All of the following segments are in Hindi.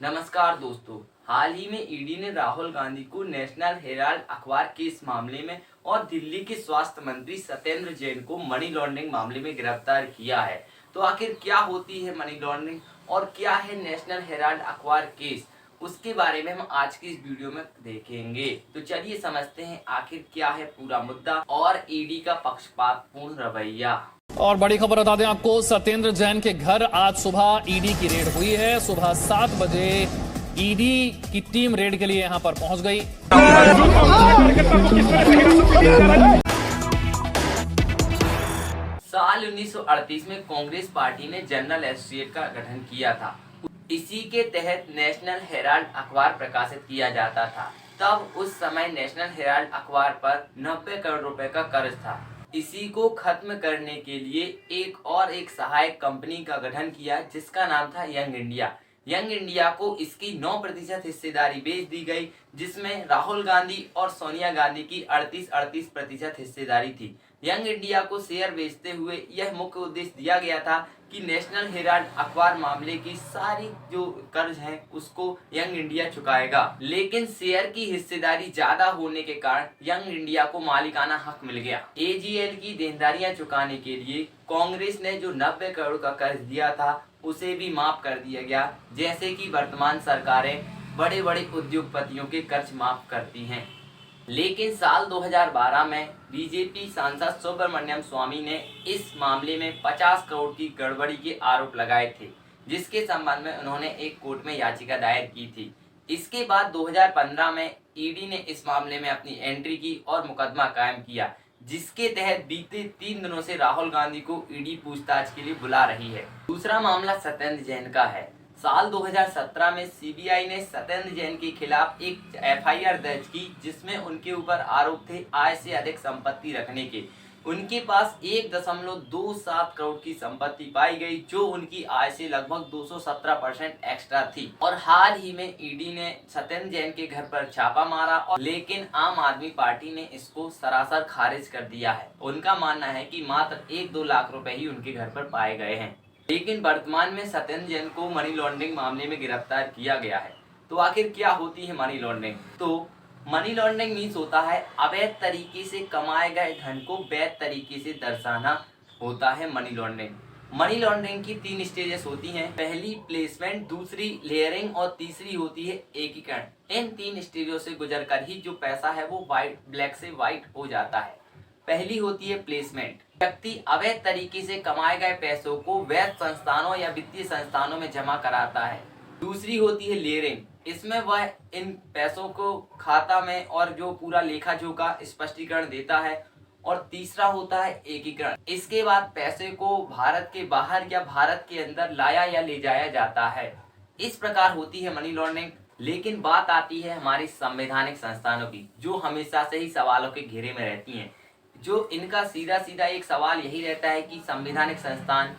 नमस्कार दोस्तों। हाल ही में ईडी ने राहुल गांधी को नेशनल हेराल्ड अखबार केस मामले में और दिल्ली के स्वास्थ्य मंत्री सत्येंद्र जैन को मनी लॉन्ड्रिंग मामले में गिरफ्तार किया है। तो आखिर क्या होती है मनी लॉन्ड्रिंग और क्या है नेशनल हेराल्ड अखबार केस, उसके बारे में हम आज की इस वीडियो में देखेंगे। तो चलिए समझते हैं आखिर क्या है पूरा मुद्दा और ईडी का पक्षपातपूर्ण रवैया। और बड़ी खबर बता दें आपको, सत्येंद्र जैन के घर आज सुबह ईडी की रेड हुई है। सुबह 7 बजे ईडी की टीम रेड के लिए यहां पर पहुंच गई। साल 1938 में कांग्रेस पार्टी ने जनरल एसोसिएट का गठन किया था। इसी के तहत नेशनल हेराल्ड अखबार प्रकाशित किया जाता था। तब उस समय नेशनल हेराल्ड अखबार पर 90 करोड़ रुपए का कर्ज था। इसी को खत्म करने के लिए एक सहायक कंपनी का गठन किया जिसका नाम था यंग इंडिया। यंग इंडिया को इसकी 9% हिस्सेदारी बेच दी गई, जिसमें राहुल गांधी और सोनिया गांधी की 38% हिस्सेदारी थी। यंग इंडिया को शेयर बेचते हुए यह मुख्य उद्देश्य दिया गया था कि नेशनल हेराल्ड अखबार मामले की सारी जो कर्ज है उसको यंग इंडिया चुकाएगा। लेकिन शेयर की हिस्सेदारी ज्यादा होने के कारण यंग इंडिया को मालिकाना हक मिल गया। एजीएल की देनदारियां चुकाने के लिए कांग्रेस ने जो 90 करोड़ का कर्ज दिया था उसे भी माफ कर दिया गया, जैसे कि वर्तमान सरकारें बड़े बड़े उद्योगपतियों के कर्ज माफ करती हैं। लेकिन साल 2012 में बीजेपी सांसद सुब्रमण्यम स्वामी ने इस मामले में 50 करोड़ की गड़बड़ी के आरोप लगाए थे, जिसके संबंध में उन्होंने एक कोर्ट में याचिका दायर की थी। इसके बाद 2015 में ईडी ने इस मामले में अपनी एंट्री की और मुकदमा कायम किया, जिसके तहत बीते 3 दिनों से राहुल गांधी को ईडी पूछताछ के लिए बुला रही है। दूसरा मामला सत्येंद्र जैन का है। साल 2017 में सीबीआई ने सत्येंद्र जैन के खिलाफ एक एफआईआर दर्ज की, जिसमें उनके ऊपर आरोप थे आय से अधिक संपत्ति रखने के। उनके पास 1.27 करोड़ की संपत्ति पाई गई, जो उनकी आय से लगभग 217% एक्स्ट्रा थी। और हाल ही में ईडी ने सत्येंद्र जैन के घर पर छापा मारा, और लेकिन आम आदमी पार्टी ने इसको सरासर खारिज कर दिया है। उनका मानना है कि मात्र 1-2 लाख रुपए ही उनके घर पर पाए गए हैं। लेकिन वर्तमान में सत्येंद्र जैन को मनी लॉन्ड्रिंग मामले में गिरफ्तार किया गया है। तो आखिर क्या होती है मनी लॉन्ड्रिंग? तो मनी लॉन्ड्रिंग मीन्स होता है अवैध तरीके से कमाए गए धन को वैध तरीके से दर्शाना होता है मनी लॉन्ड्रिंग। मनी लॉन्ड्रिंग की 3 स्टेजेस होती हैं। पहली प्लेसमेंट, दूसरी लेयरिंग और तीसरी होती है एकीकरण। इन 3 स्टेजों से गुजरकर ही जो पैसा है वो ब्लैक से व्हाइट हो जाता है। पहली होती है प्लेसमेंट। व्यक्ति अवैध तरीके से कमाए गए पैसों को वैध संस्थानों या वित्तीय संस्थानों में जमा कराता है। दूसरी होती है लेयरिंग। इसमें वह इन पैसों को खाता में और जो पूरा लेखा जोखा स्पष्टीकरण देता है। और तीसरा होता है एकीकरण। इसके बाद पैसे को भारत के बाहर या भारत के अंदर लाया या ले जाया जाता है। इस प्रकार होती है मनी लॉन्ड्रिंग। लेकिन बात आती है हमारी संवैधानिक संस्थानों की, जो हमेशा से ही सवालों के घेरे में रहती हैं। जो इनका सीधा सीधा एक सवाल यही रहता है कि संवैधानिक संस्थान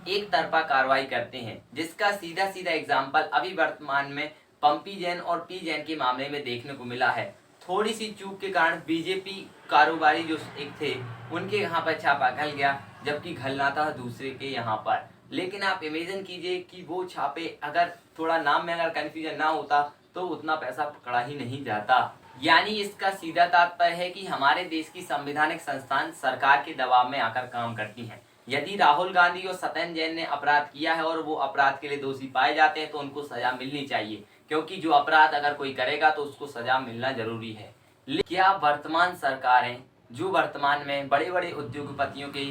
एक तरफा कार्रवाई करते हैं, जिसका सीधा सीधा एग्जाम्पल अभी वर्तमान में पंपी जैन और पी जैन के मामले में देखने को मिला है। थोड़ी सी चूक के कारण बीजेपी कारोबारी जो एक थे उनके यहाँ पर छापा घल गया, जबकि घलना था दूसरे के यहाँ पर। लेकिन आप इमेजिन कीजिए कि वो छापे अगर थोड़ा नाम में अगर कंफ्यूजन ना होता तो उतना पैसा पकड़ा ही नहीं जाता। यानी इसका सीधा तात्पर्य है कि हमारे देश की संवैधानिक संस्थान सरकार के दबाव में आकर काम करती हैं। यदि राहुल गांधी और सत्येंद्र जैन ने अपराध किया है और वो अपराध के लिए दोषी पाए जाते हैं तो उनको सजा मिलनी चाहिए, क्योंकि जो अपराध अगर कोई करेगा तो उसको सजा मिलना जरूरी है। क्या वर्तमान सरकारें जो वर्तमान में बड़े बड़े उद्योगपतियों के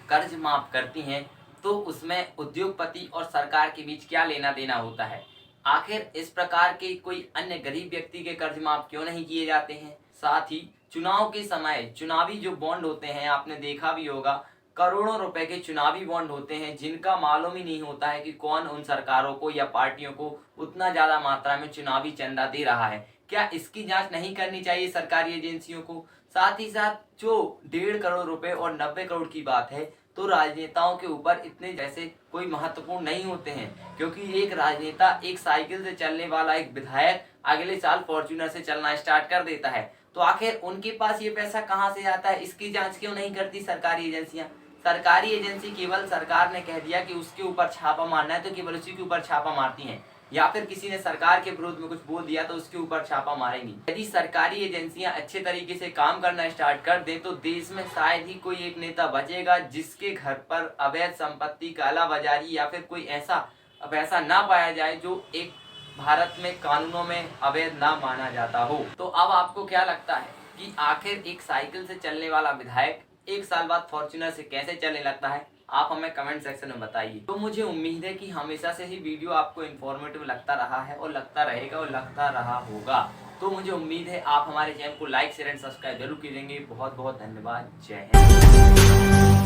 कर्ज माफ करती हैं, तो उसमें उद्योगपति और सरकार के बीच क्या लेना देना होता है? आखिर इस प्रकार के कोई अन्य गरीब व्यक्ति के कर्ज माफ क्यों नहीं किए जाते हैं? साथ ही चुनाव के समय चुनावी जो बॉन्ड होते हैं, आपने देखा भी होगा, करोड़ों रुपए के चुनावी बॉन्ड होते हैं, जिनका मालूम ही नहीं होता है कि कौन उन सरकारों को या पार्टियों को उतना ज्यादा मात्रा में चुनावी चंदा दे रहा है। क्या इसकी जांच नहीं करनी चाहिए सरकारी एजेंसियों को? साथ ही साथ जो 1.5 करोड़ रुपए और 90 करोड़ की बात है, तो राजनेताओं के ऊपर इतने जैसे कोई महत्वपूर्ण नहीं होते हैं, क्योंकि एक राजनेता एक साइकिल से चलने वाला एक विधायक अगले साल फॉर्च्यूनर से चलना स्टार्ट कर देता है। तो आखिर उनके पास ये पैसा कहाँ से आता है? इसकी जांच क्यों नहीं करती सरकारी एजेंसियां? सरकारी एजेंसी केवल सरकार ने कह दिया कि उसके ऊपर छापा मारना है तो केवल उसी के ऊपर छापा मारती हैं। या फिर किसी ने सरकार के विरोध में कुछ बोल दिया तो उसके ऊपर छापा मारेंगी। यदि सरकारी एजेंसियां अच्छे तरीके से काम करना स्टार्ट कर दें तो देश में शायद ही कोई एक नेता बचेगा जिसके घर पर अवैध संपत्ति, कालाबाजारी या फिर कोई ऐसा पैसा ना पाया जाए जो एक भारत में कानूनों में अवैध ना माना जाता हो। तो अब आपको क्या लगता है कि आखिर एक साइकिल से चलने वाला विधायक 1 साल बाद फॉर्च्यूनर से कैसे चलने लगता है? आप हमें कमेंट सेक्शन में बताइए। तो मुझे उम्मीद है कि हमेशा से ही वीडियो आपको इन्फॉर्मेटिव लगता रहा है और लगता रहेगा और लगता रहा होगा। तो मुझे उम्मीद है आप हमारे चैनल को लाइक, शेयर एंड सब्सक्राइब जरूर करेंगे। बहुत बहुत धन्यवाद। जय हिंद।